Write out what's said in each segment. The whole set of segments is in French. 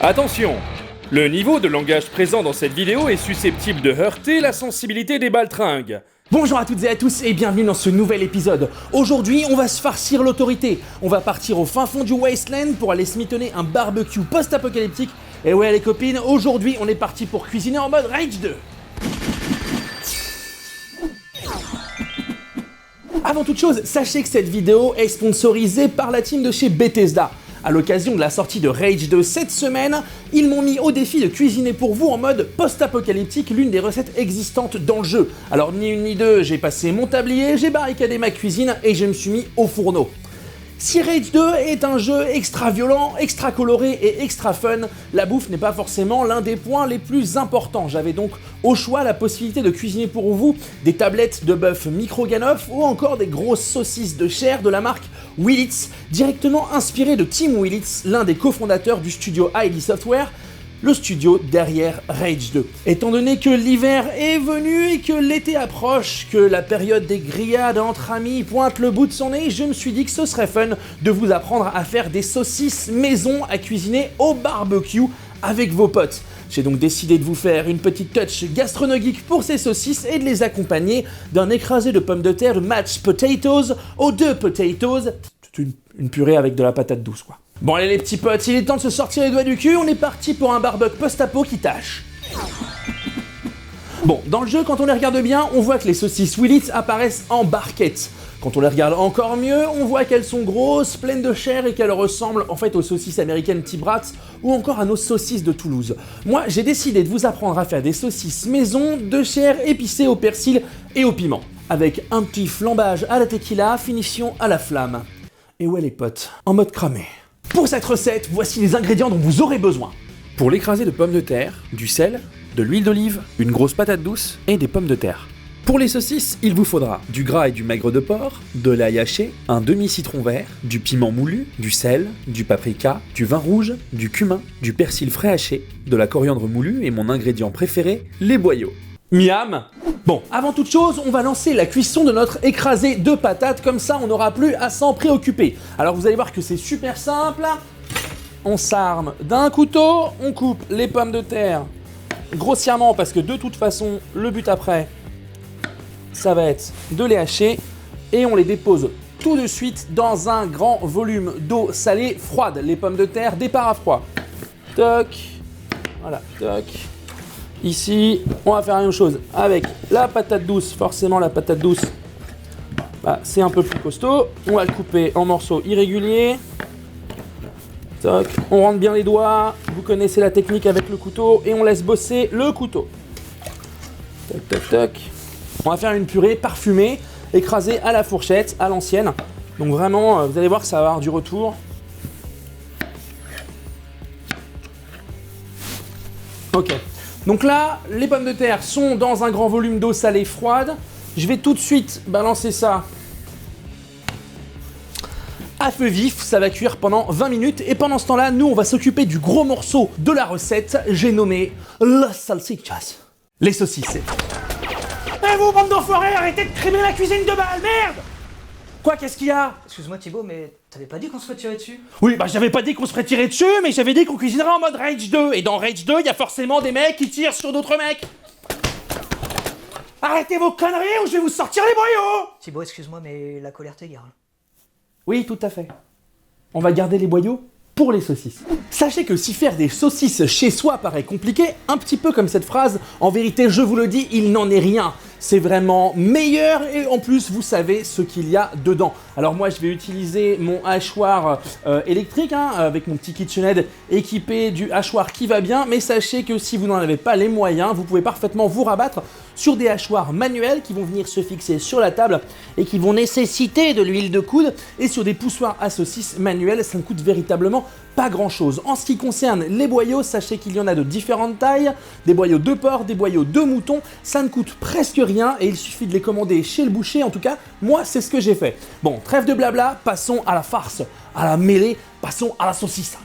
Attention! Le niveau de langage présent dans cette vidéo est susceptible de heurter la sensibilité des baltringues. Bonjour à toutes et à tous et bienvenue dans ce nouvel épisode. Aujourd'hui, on va se farcir l'autorité. On va partir au fin fond du Wasteland pour aller se mitonner un barbecue post-apocalyptique. Et ouais les copines, aujourd'hui on est parti pour cuisiner en mode Rage 2. Avant toute chose, sachez que cette vidéo est sponsorisée par la team de chez Bethesda. À l'occasion de la sortie de Rage 2 cette semaine, ils m'ont mis au défi de cuisiner pour vous en mode post-apocalyptique l'une des recettes existantes dans le jeu. Alors ni une ni deux, j'ai passé mon tablier, j'ai barricadé ma cuisine et je me suis mis au fourneau. Si Rage 2 est un jeu extra violent, extra coloré et extra fun, la bouffe n'est pas forcément l'un des points les plus importants. J'avais donc au choix la possibilité de cuisiner pour vous des tablettes de bœuf Micro-Ganoff ou encore des grosses saucisses de chair de la marque Willits, directement inspirées de Tim Willits, l'un des cofondateurs du studio ID Software, le studio derrière Rage 2. Étant donné que l'hiver est venu et que l'été approche, que la période des grillades entre amis pointe le bout de son nez, je me suis dit que ce serait fun de vous apprendre à faire des saucisses maison à cuisiner au barbecue avec vos potes. J'ai donc décidé de vous faire une petite touch gastronomique pour ces saucisses et de les accompagner d'un écrasé de pommes de terre mashed potatoes aux 2 potatoes, une purée avec de la patate douce quoi. Bon allez les petits potes, il est temps de se sortir les doigts du cul, on est parti pour un barbecue post-apo qui tâche. Bon, dans le jeu, quand on les regarde bien, on voit que les saucisses Willits apparaissent en barquettes. Quand on les regarde encore mieux, on voit qu'elles sont grosses, pleines de chair et qu'elles ressemblent en fait aux saucisses américaines Type Bratz ou encore à nos saucisses de Toulouse. Moi, j'ai décidé de vous apprendre à faire des saucisses maison de chair épicée au persil et au piment, avec un petit flambage à la tequila, finition à la flamme. Et ouais les potes, en mode cramé. Pour cette recette, voici les ingrédients dont vous aurez besoin. Pour l'écrasé de pommes de terre, du sel, de l'huile d'olive, une grosse patate douce et des pommes de terre. Pour les saucisses, il vous faudra du gras et du maigre de porc, de l'ail haché, un demi-citron vert, du piment moulu, du sel, du paprika, du vin rouge, du cumin, du persil frais haché, de la coriandre moulue et mon ingrédient préféré, les boyaux. Miam! Bon, avant toute chose, on va lancer la cuisson de notre écrasé de patates, comme ça on n'aura plus à s'en préoccuper. Alors vous allez voir que c'est super simple. On s'arme d'un couteau, on coupe les pommes de terre grossièrement parce que de toute façon, le but après, ça va être de les hacher et on les dépose tout de suite dans un grand volume d'eau salée froide. Les pommes de terre, départ à froid. Toc, voilà, toc. Ici, on va faire la même chose avec la patate douce. Forcément, la patate douce, c'est un peu plus costaud. On va le couper en morceaux irréguliers. Toc. On rentre bien les doigts. Vous connaissez la technique avec le couteau. Et on laisse bosser le couteau. Toc, toc, toc. On va faire une purée parfumée, écrasée à la fourchette, à l'ancienne. Donc vraiment, vous allez voir que ça va avoir du retour. Ok. Donc là, les pommes de terre sont dans un grand volume d'eau salée froide. Je vais tout de suite balancer ça à feu vif. Ça va cuire pendant 20 minutes. Et pendant ce temps-là, nous, on va s'occuper du gros morceau de la recette. J'ai nommé las salsichas. Les saucisses. Eh vous, bande d'enfoirés, arrêtez de crémer la cuisine de balle, merde! Quoi, qu'est-ce qu'il y a? Excuse-moi Thibaut, mais t'avais pas dit qu'on se ferait tirer dessus? Oui, j'avais pas dit qu'on se ferait tirer dessus, mais j'avais dit qu'on cuisinerait en mode Rage 2. Et dans Rage 2, il y a forcément des mecs qui tirent sur d'autres mecs. Arrêtez vos conneries ou je vais vous sortir les boyaux! Thibaut, excuse-moi, mais la colère t'égare. Oui, tout à fait. On va garder les boyaux pour les saucisses. Sachez que si faire des saucisses chez soi paraît compliqué, un petit peu comme cette phrase, en vérité, je vous le dis, il n'en est rien. C'est vraiment meilleur et en plus, vous savez ce qu'il y a dedans. Alors moi, je vais utiliser mon hachoir électrique, avec mon petit KitchenAid équipé du hachoir qui va bien, mais sachez que si vous n'en avez pas les moyens, vous pouvez parfaitement vous rabattre sur des hachoirs manuels qui vont venir se fixer sur la table et qui vont nécessiter de l'huile de coude, et sur des poussoirs à saucisses manuels, ça ne coûte véritablement pas grand chose. En ce qui concerne les boyaux, sachez qu'il y en a de différentes tailles, des boyaux de porc, des boyaux de mouton, ça ne coûte presque rien et il suffit de les commander chez le boucher. En tout cas, moi c'est ce que j'ai fait. Bon, trêve de blabla, passons à la farce, à la mêlée, passons à la saucisse.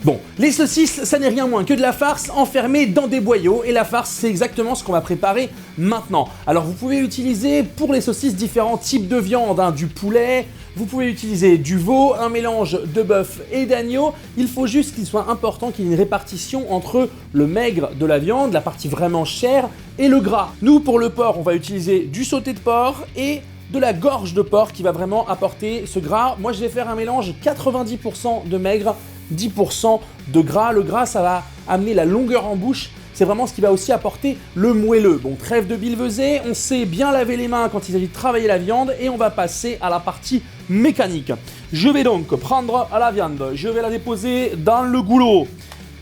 Bon, les saucisses, ça n'est rien moins que de la farce enfermée dans des boyaux, et la farce, c'est exactement ce qu'on va préparer maintenant. Alors vous pouvez utiliser pour les saucisses différents types de viande, hein, du poulet, vous pouvez utiliser du veau, un mélange de bœuf et d'agneau. Il faut juste qu'il soit important qu'il y ait une répartition entre le maigre de la viande, la partie vraiment chère, et le gras. Nous, pour le porc, on va utiliser du sauté de porc et de la gorge de porc qui va vraiment apporter ce gras. Moi, je vais faire un mélange 90% de maigre, 10% de gras. Le gras, ça va amener la longueur en bouche. C'est vraiment ce qui va aussi apporter le moelleux. Bon, trêve de billevesée, on sait bien laver les mains quand il s'agit de travailler la viande et on va passer à la partie mécanique. Je vais donc prendre la viande, je vais la déposer dans le goulot.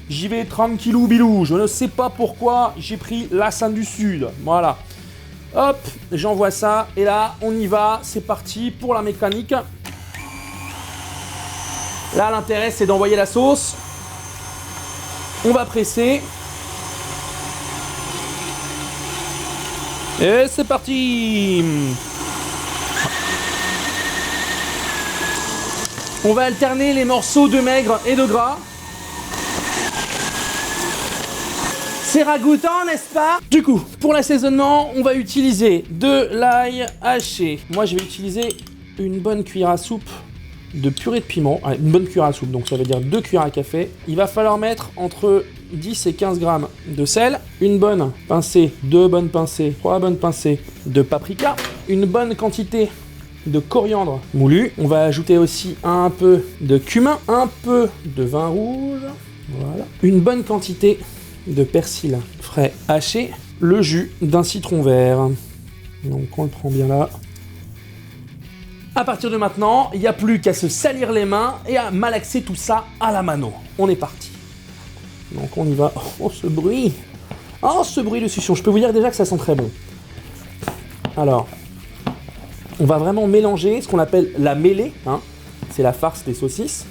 J'y vais tranquillou bilou, je ne sais pas pourquoi j'ai pris l'accent du sud. Voilà. Hop, j'envoie ça et là, on y va, c'est parti pour la mécanique. Là, l'intérêt, c'est d'envoyer la sauce. On va presser. Et c'est parti! On va alterner les morceaux de maigre et de gras. C'est ragoûtant, n'est-ce pas? Du coup, pour l'assaisonnement, on va utiliser de l'ail haché. Moi, je vais utiliser une bonne cuillère à soupe de purée de piment. Allez, une bonne cuillère à soupe, donc ça veut dire 2 cuillères à café. Il va falloir mettre entre 10 et 15 grammes de sel, une bonne pincée, 2 bonnes pincées, 3 bonnes pincées de paprika, une bonne quantité de coriandre moulu. On va ajouter aussi un peu de cumin, un peu de vin rouge, voilà, une bonne quantité de persil frais haché, le jus d'un citron vert. Donc on le prend bien là. À partir de maintenant, il n'y a plus qu'à se salir les mains et à malaxer tout ça à la mano. On est parti. Donc on y va. Oh, ce bruit! Oh, ce bruit de succion. Je peux vous dire déjà que ça sent très bon. Alors, on va vraiment mélanger ce qu'on appelle la mêlée. Hein. C'est la farce des saucisses.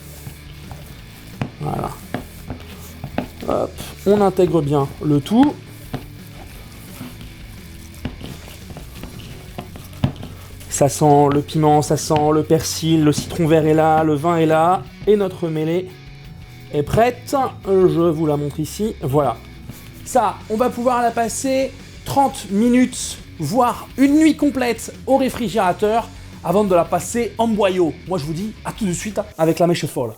Voilà. Hop, on intègre bien le tout. Ça sent le piment, ça sent le persil, le citron vert est là, le vin est là, et notre mêlée est prête. Je vous la montre ici, voilà. Ça, on va pouvoir la passer 30 minutes, voire une nuit complète au réfrigérateur avant de la passer en boyau. Moi, je vous dis à tout de suite avec la mèche folle.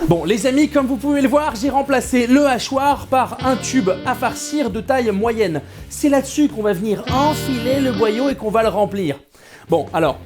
Bon, les amis, comme vous pouvez le voir, j'ai remplacé le hachoir par un tube à farcir de taille moyenne. C'est là-dessus qu'on va venir enfiler le boyau et qu'on va le remplir. Bon, alors,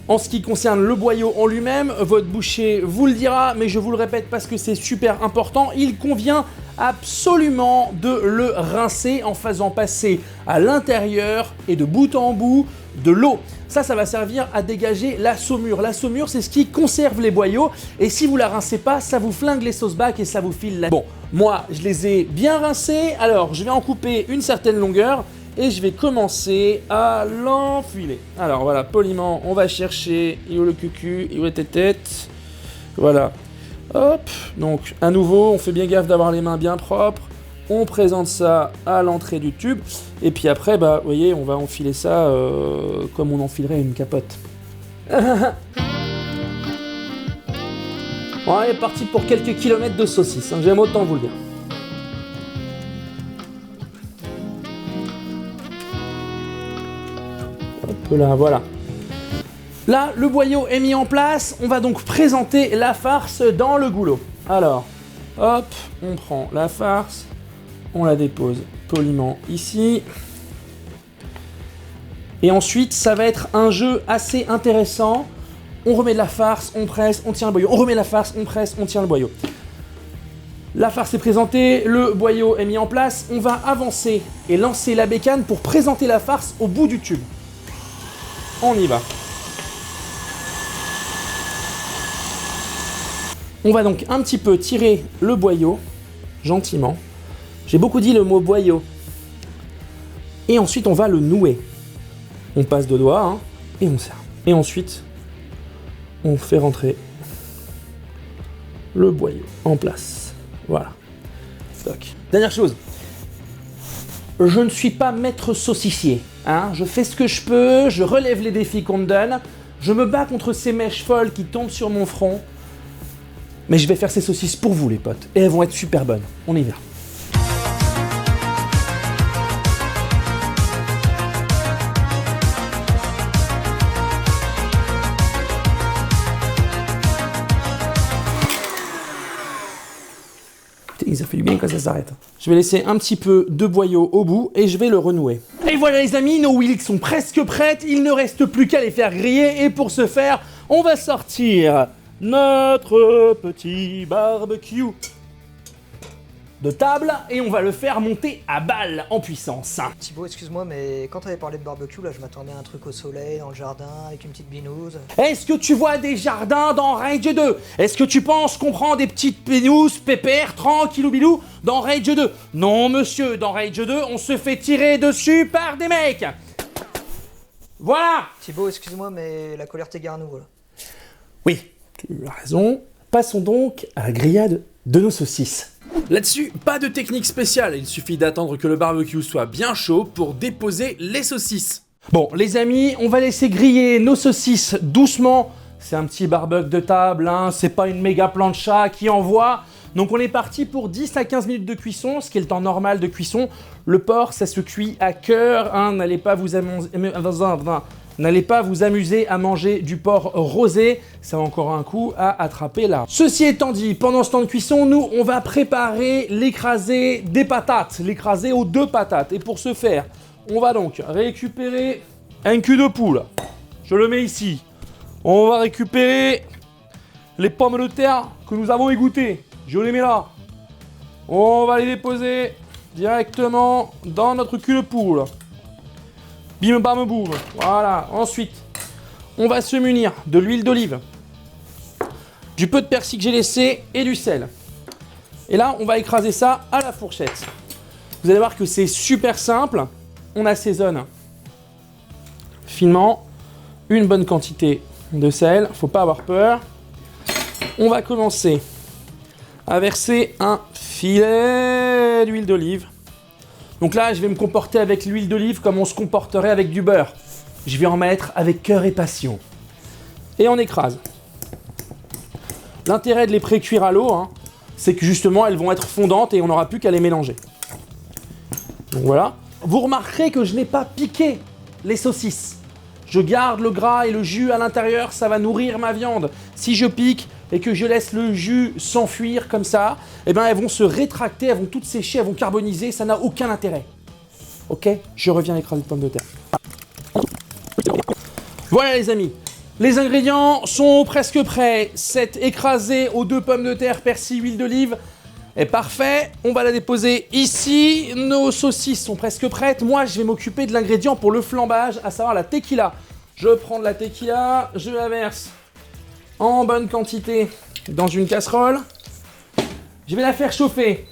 en ce qui concerne le boyau en lui-même, votre boucher vous le dira, mais je vous le répète parce que c'est super important, il convient absolument de le rincer en faisant passer à l'intérieur et de bout en bout de l'eau. Ça va servir à dégager la saumure. La saumure, c'est ce qui conserve les boyaux. Et si vous la rincez pas, ça vous flingue les sauce bacs et ça vous file la... Bon, moi, je les ai bien rincés. Alors, je vais en couper une certaine longueur et je vais commencer à l'enfiler. Alors, voilà, poliment, on va chercher. Il est où le cucu? Il est où les tétêtes? Voilà. Hop. Donc, à nouveau, on fait bien gaffe d'avoir les mains bien propres. On présente ça à l'entrée du tube, et puis après, bah, vous voyez, on va enfiler ça comme on enfilerait une capote. On est parti pour quelques kilomètres de saucisses, hein, j'aime autant vous le dire. Hop là, voilà. Là, le boyau est mis en place, on va donc présenter la farce dans le goulot. Alors, hop, on prend la farce. On la dépose poliment ici. Et ensuite, ça va être un jeu assez intéressant. On remet de la farce, on presse, on tient le boyau. On remet la farce, on presse, on tient le boyau. La farce est présentée, le boyau est mis en place. On va avancer et lancer la bécane pour présenter la farce au bout du tube. On y va. On va donc un petit peu tirer le boyau, gentiment. J'ai beaucoup dit le mot boyau. Et ensuite, on va le nouer. On passe deux doigts, hein, et on serre. Et ensuite, on fait rentrer le boyau en place. Voilà. Toc. Dernière chose. Je ne suis pas maître saucissier. Hein. Je fais ce que je peux, je relève les défis qu'on me donne. Je me bats contre ces mèches folles qui tombent sur mon front. Mais je vais faire ces saucisses pour vous les potes, et elles vont être super bonnes. On y va. Ça fait du bien quand ça s'arrête. Je vais laisser un petit peu de boyau au bout et je vais le renouer. Et voilà les amis, nos Willits sont presque prêtes, il ne reste plus qu'à les faire griller et pour ce faire, on va sortir notre petit barbecue de table et on va le faire monter à balle en puissance. Thibaut, excuse-moi, mais quand t'avais parlé de barbecue, là, je m'attendais à un truc au soleil, dans le jardin, avec une petite binouse. Est-ce que tu vois des jardins dans Rage 2? Est-ce que tu penses qu'on prend des petites binouses, pépères, tranquillou bilou dans Rage 2? Non monsieur, dans Rage 2, on se fait tirer dessus par des mecs. Voilà. Thibaut, excuse-moi, mais la colère t'égare à nouveau, là. Oui, tu as raison. Passons donc à la grillade de nos saucisses. Là-dessus, pas de technique spéciale, il suffit d'attendre que le barbecue soit bien chaud pour déposer les saucisses. Bon, les amis, on va laisser griller nos saucisses doucement. C'est un petit barbecue de table, hein, c'est pas une méga plancha qui envoie. Donc on est parti pour 10 à 15 minutes de cuisson, ce qui est le temps normal de cuisson. Le porc, ça se cuit à cœur, hein, n'allez pas vous amuser à manger du porc rosé, ça a encore un coup à attraper là. Ceci étant dit, pendant ce temps de cuisson, nous, on va préparer l'écrasé des patates, l'écrasé aux 2 patates. Et pour ce faire, on va donc récupérer un cul de poule. Je le mets ici. On va récupérer les pommes de terre que nous avons égouttées. Je les mets là. On va les déposer directement dans notre cul de poule. Bim bam boum. Voilà. Ensuite, on va se munir de l'huile d'olive, du peu de persil que j'ai laissé et du sel. Et là, on va écraser ça à la fourchette. Vous allez voir que c'est super simple. On assaisonne finement, une bonne quantité de sel, faut pas avoir peur. On va commencer à verser un filet d'huile d'olive. Donc là, je vais me comporter avec l'huile d'olive comme on se comporterait avec du beurre. Je vais en mettre avec cœur et passion. Et on écrase. L'intérêt de les pré-cuire à l'eau, hein, c'est que justement, elles vont être fondantes et on n'aura plus qu'à les mélanger. Donc voilà. Vous remarquerez que je n'ai pas piqué les saucisses. Je garde le gras et le jus à l'intérieur, ça va nourrir ma viande. Si je pique et que je laisse le jus s'enfuir comme ça, eh ben elles vont se rétracter, elles vont toutes sécher, elles vont carboniser, ça n'a aucun intérêt. Ok, je reviens à l'écrasé de pommes de terre. Voilà les amis, les ingrédients sont presque prêts. Cet écrasé aux 2 pommes de terre, persil, huile d'olive est parfait. On va la déposer ici. Nos saucisses sont presque prêtes. Moi, je vais m'occuper de l'ingrédient pour le flambage, à savoir la tequila. Je prends de la tequila, je la verse en bonne quantité dans une casserole. Je vais la faire chauffer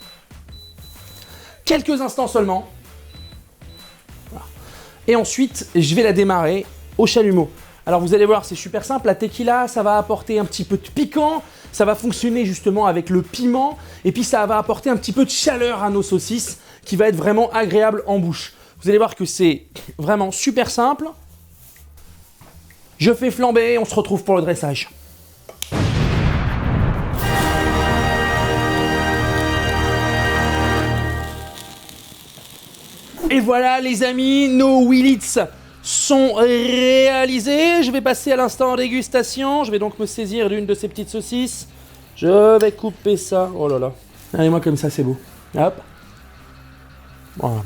quelques instants seulement. Voilà. Et ensuite, je vais la démarrer au chalumeau. Alors vous allez voir, c'est super simple. La tequila, ça va apporter un petit peu de piquant. Ça va fonctionner justement avec le piment. Et puis ça va apporter un petit peu de chaleur à nos saucisses qui va être vraiment agréable en bouche. Vous allez voir que c'est vraiment super simple. Je fais flamber, on se retrouve pour le dressage. Et voilà les amis, nos Willits sont réalisés. Je vais passer à l'instant dégustation. Je vais donc me saisir d'une de ces petites saucisses. Je vais couper ça. Oh là là. Allez-moi comme ça, c'est beau. Hop. Voilà.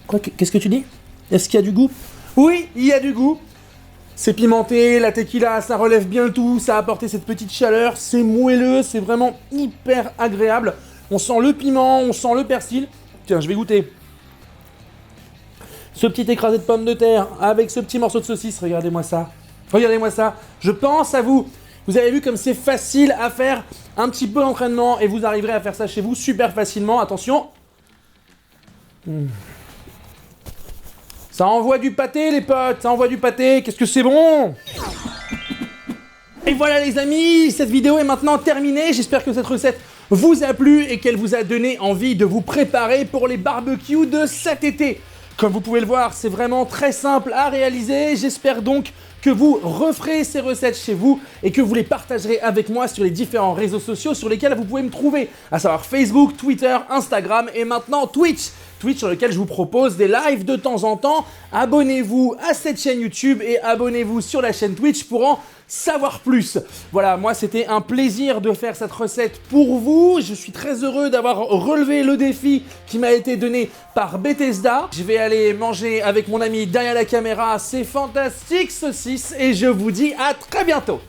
Quoi, qu'est-ce que tu dis? Est-ce qu'il y a du goût? Oui, il y a du goût. C'est pimenté, la tequila, ça relève bien le tout, ça a apporté cette petite chaleur, c'est moelleux, c'est vraiment hyper agréable. On sent le piment, on sent le persil. Tiens, je vais goûter. Ce petit écrasé de pommes de terre avec ce petit morceau de saucisse, regardez-moi ça. Regardez-moi ça, je pense à vous. Vous avez vu comme c'est facile à faire, un petit peu d'entraînement et vous arriverez à faire ça chez vous super facilement. Attention. Ça envoie du pâté les potes, ça envoie du pâté, qu'est-ce que c'est bon! Et voilà les amis, cette vidéo est maintenant terminée, j'espère que cette recette vous a plu et qu'elle vous a donné envie de vous préparer pour les barbecues de cet été. Comme vous pouvez le voir, c'est vraiment très simple à réaliser. J'espère donc que vous referez ces recettes chez vous et que vous les partagerez avec moi sur les différents réseaux sociaux sur lesquels vous pouvez me trouver, à savoir Facebook, Twitter, Instagram et maintenant Twitch. Twitch sur lequel je vous propose des lives de temps en temps. Abonnez-vous à cette chaîne YouTube et abonnez-vous sur la chaîne Twitch pour en savoir plus. Voilà, moi c'était un plaisir de faire cette recette pour vous. Je suis très heureux d'avoir relevé le défi qui m'a été donné par Bethesda. Je vais aller manger avec mon ami derrière la caméra ces fantastiques saucisses et je vous dis à très bientôt.